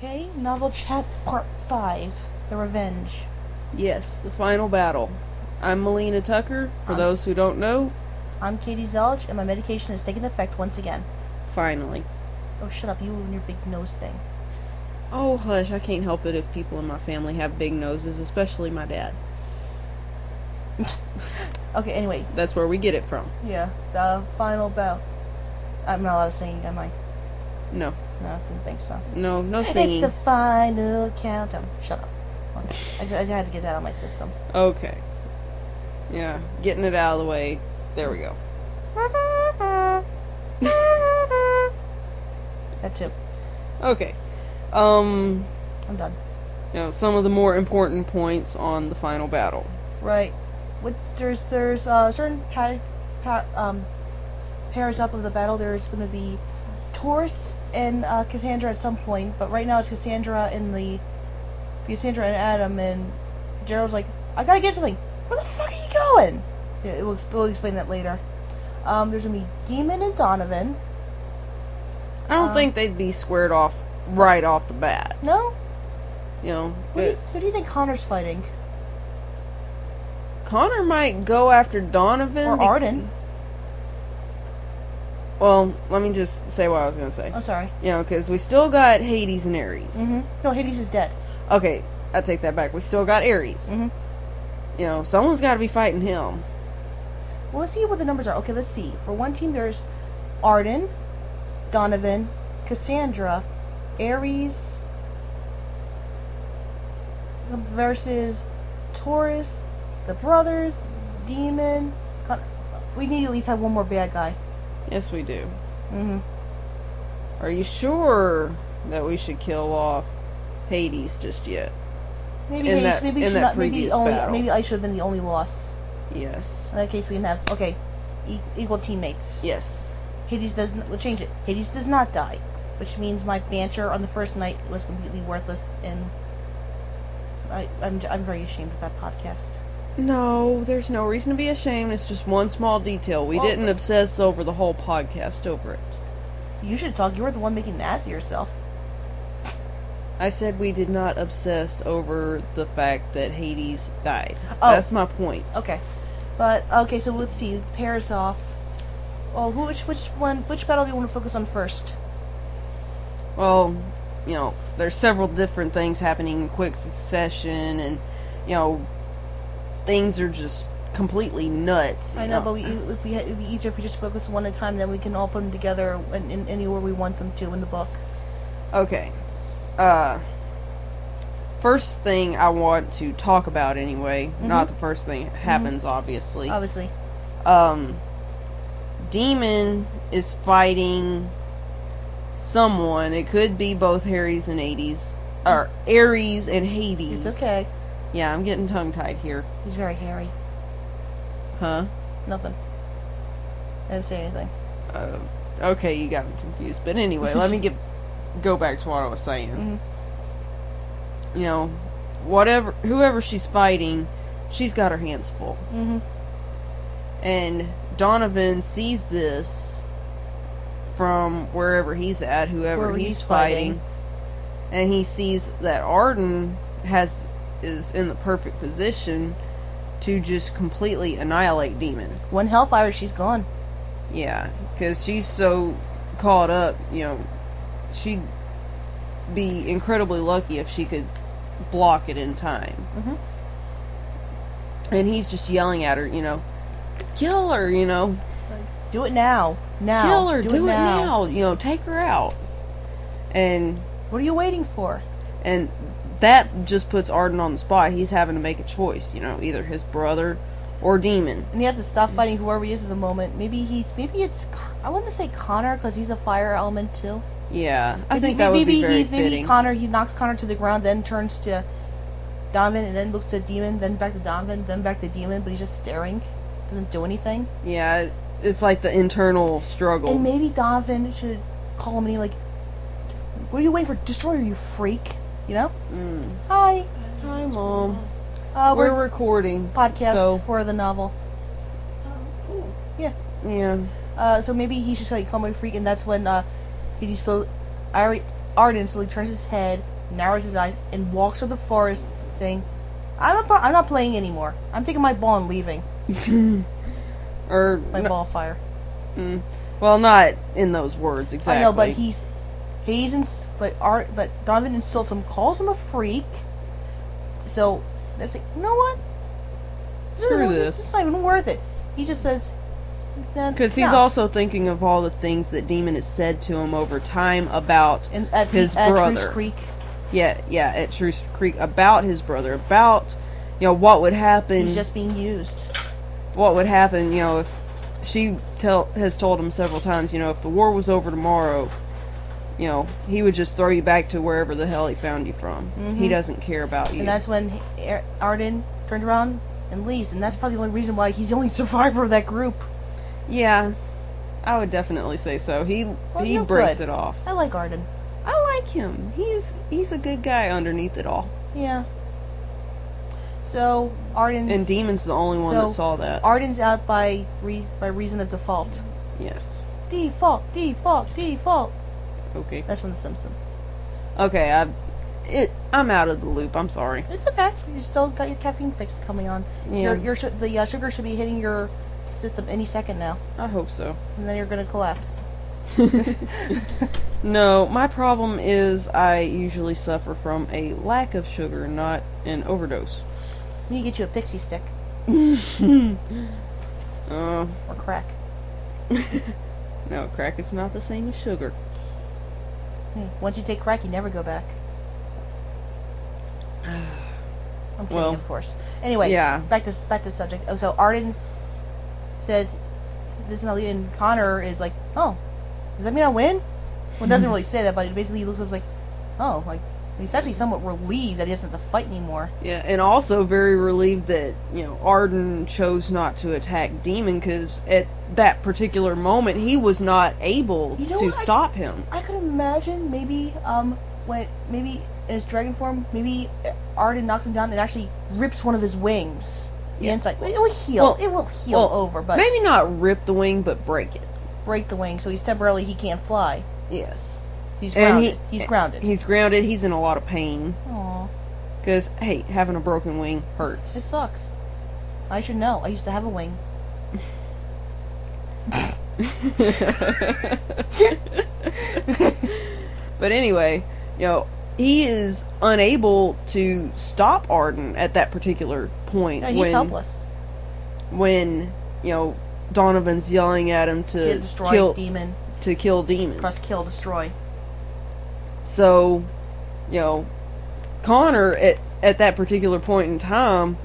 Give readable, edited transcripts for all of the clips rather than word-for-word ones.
Okay, novel chat part 5, The Revenge. Yes, the final battle. I'm Melina Tucker. For those who don't know, I'm Katie Zelch, and my medication has taken effect once again. finally. Oh, shut up, you and your big nose thing. Oh, hush, I can't help it if people in my family have big noses, especially my dad. Okay, anyway. That's where we get it from. Yeah, the final battle. I'm not allowed to sing, am I? No. No, I didn't think so. No singing. It's the final countdown. Shut up. Okay. I had to get that out of my system. Okay. Yeah, getting it out of the way. There we go. That too. Okay. I'm done. Some of the more important points on the final battle. Right. There's certain pairs up of the battle. There's going to be Taurus and Cassandra at some point, but right now it's Cassandra and Adam, and Gerald's like, I gotta get something. Where the fuck are you going? Yeah, we'll explain that later. There's gonna be Demon and Donovan. I don't think they'd be squared off right off the bat. No? Who Who do you think Connor's fighting? Connor might go after Donovan. Or Arden. Well, let me just say what I was going to say. I'm sorry. Because we still got Hades and Ares. Mm-hmm. No, Hades is dead. Okay, I take that back. We still got Ares. Mm-hmm. Someone's got to be fighting him. Well, let's see what the numbers are. Okay, let's see. For one team, there's Arden, Donovan, Cassandra, Ares versus Taurus, the brothers, Demon. We need to at least have one more bad guy. Yes, we do. Mm-hmm. Are you sure that we should kill off Hades just yet? Maybe in Hades, that, maybe in should that not, previous maybe battle. maybe I should have been the only loss. Yes. In that case, we can have equal teammates. Yes. Hades doesn't. We'll change it. Hades does not die, which means my banter on the first night was completely worthless, and I'm very ashamed of that podcast. No, there's no reason to be ashamed. It's just one small detail. We didn't obsess over the whole podcast over it. You should talk. You were the one making an ass of yourself. I said we did not obsess over the fact that Hades died. Oh. That's my point. Okay. But, okay, so let's see. Pairs off. Oh, which battle do you want to focus on first? Well, there's several different things happening in quick succession, and, things are just completely nuts. I know, but it'd be easier if we just focus one at a time, then we can all put them together in anywhere we want them to in the book. Okay. First thing I want to talk about anyway, not the first thing that happens, obviously. Obviously. Demon is fighting someone. It could be both Ares and Hades. Or Ares and Hades. It's okay. Yeah, I'm getting tongue-tied here. He's very hairy. Huh? Nothing. I didn't say anything. Okay, you got me confused. But anyway, let me go back to what I was saying. Whoever she's fighting, she's got her hands full. And Donovan sees this from wherever he's at, whoever he's fighting, and he sees that Arden is in the perfect position to just completely annihilate Demon. One Hellfire, she's gone. Yeah, because she's so caught up, she'd be incredibly lucky if she could block it in time. And he's just yelling at her, kill her, Do it now. Kill her, do it now. Take her out. And what are you waiting for? And that just puts Arden on the spot. He's having to make a choice, either his brother or Demon. And he has to stop fighting whoever he is at the moment. Maybe it's, I want to say Connor, because he's a fire element too. Yeah, I think that would be very fitting. Maybe Connor, he knocks Connor to the ground, then turns to Donovan, and then looks to Demon, then back to Donovan, then back to Demon, but he's just staring. Doesn't do anything. Yeah, it's like the internal struggle. And maybe Donovan should call him and be like, what are you waiting for? Destroyer, you freak. Hi. Hi, Mom. We're recording. Podcast for the novel. Oh, cool. Yeah. Yeah. So maybe he should tell you, call me a freak, and that's when Arden slowly turns his head, narrows his eyes, and walks through the forest, saying, I'm not playing anymore. I'm taking my ball and leaving. Or my ball fire. Well, not in those words exactly. I know, but but Donovan insults him, calls him a freak. So that's like, you know what? Screw this. It's not even worth it. He just says, because he's also thinking of all the things that Demon has said to him over time about his brother. At Truce Creek. Yeah, at Truce Creek, about his brother, about, what would happen. He's just being used. What would happen, if she has told him several times, if the war was over tomorrow, he would just throw you back to wherever the hell he found you from. Mm-hmm. He doesn't care about you. And that's when Arden turns around and leaves, and that's probably the only reason why he's the only survivor of that group. Yeah, I would definitely say so. He breaks it off. I like Arden. I like him. He's a good guy underneath it all. Yeah. So Arden's and Demon's the only one that saw that. Arden's out by reason of default. Yes. Default. Okay. That's from The Simpsons. Okay, I'm out of the loop. I'm sorry. It's okay. You still got your caffeine fix coming on. Yeah. The sugar should be hitting your system any second now. I hope so. And then you're gonna collapse. No, my problem is I usually suffer from a lack of sugar, not an overdose. We need to get you a pixie stick. Or crack. No, crack is not the same as sugar. Once you take crack, you never go back. I'm kidding, of course. Anyway, yeah. Back to subject. Oh, so Arden says this, and Connor is like, "Oh, does that mean I win?" Well, it doesn't really say that, but basically he looks up and is like, "Oh, like." He's actually somewhat relieved that he doesn't have to fight anymore. Yeah, and also very relieved that, Arden chose not to attack Demon, because at that particular moment, he was not able to stop him. I could imagine maybe, maybe in his dragon form, maybe Arden knocks him down and actually rips one of his wings. The inside. It will heal. It will heal over, but... Maybe not rip the wing, but break it. Break the wing, so he can't fly. Yes. He's grounded. He's grounded. He's grounded. He's in a lot of pain. Aww. Because, hey, having a broken wing hurts. It sucks. I should know. I used to have a wing. But anyway, he is unable to stop Arden at that particular point. Yeah, he's helpless. When, Donovan's yelling at him to kill Demon. To kill Demon. Press kill, destroy. So, Connor, at that particular point in time,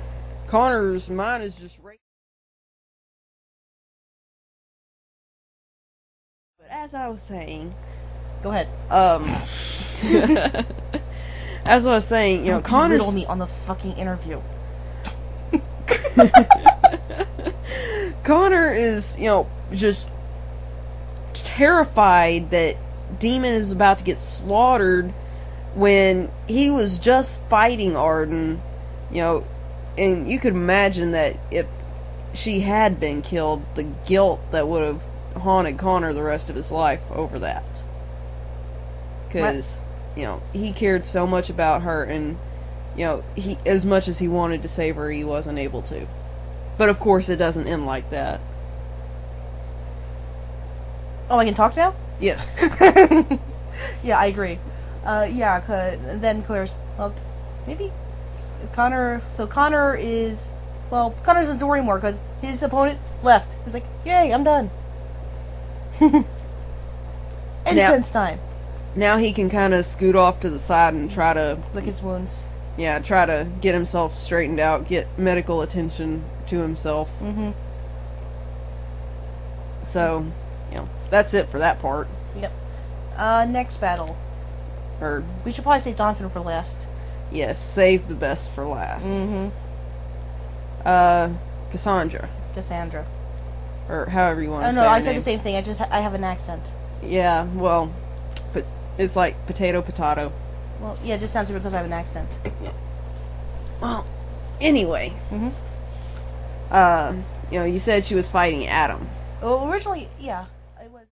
Connor's mind is just racing. But as I was saying... Go ahead. As I was saying, Connor's... Don't me on the fucking interview. Connor is, just terrified that Demon is about to get slaughtered when he was just fighting Arden, and you could imagine that if she had been killed, the guilt that would have haunted Connor the rest of his life over that. Because, he cared so much about her, and, he, as much as he wanted to save her, he wasn't able to. But of course it doesn't end like that. Oh, I can talk now? Yes. Yeah, I agree. Then Claire's, maybe Connor, Connor doesn't do anymore because his opponent left. He's like, yay, I'm done. Incense time. Now he can kind of scoot off to the side and try to... lick his wounds. Yeah, try to get himself straightened out, get medical attention to himself. Mm-hmm. So, that's it for that part. Yep. Next battle. We should probably save Donovan for last. Yes, save the best for last. Mm-hmm. Cassandra. Or however you want to say it. Oh, no, I said name. the same thing. I have an accent. Yeah, well, it's like potato. Well, yeah, it just sounds weird because I have an accent. Yeah. Well, anyway. Mm-hmm. You said she was fighting Adam. Well, originally, yeah.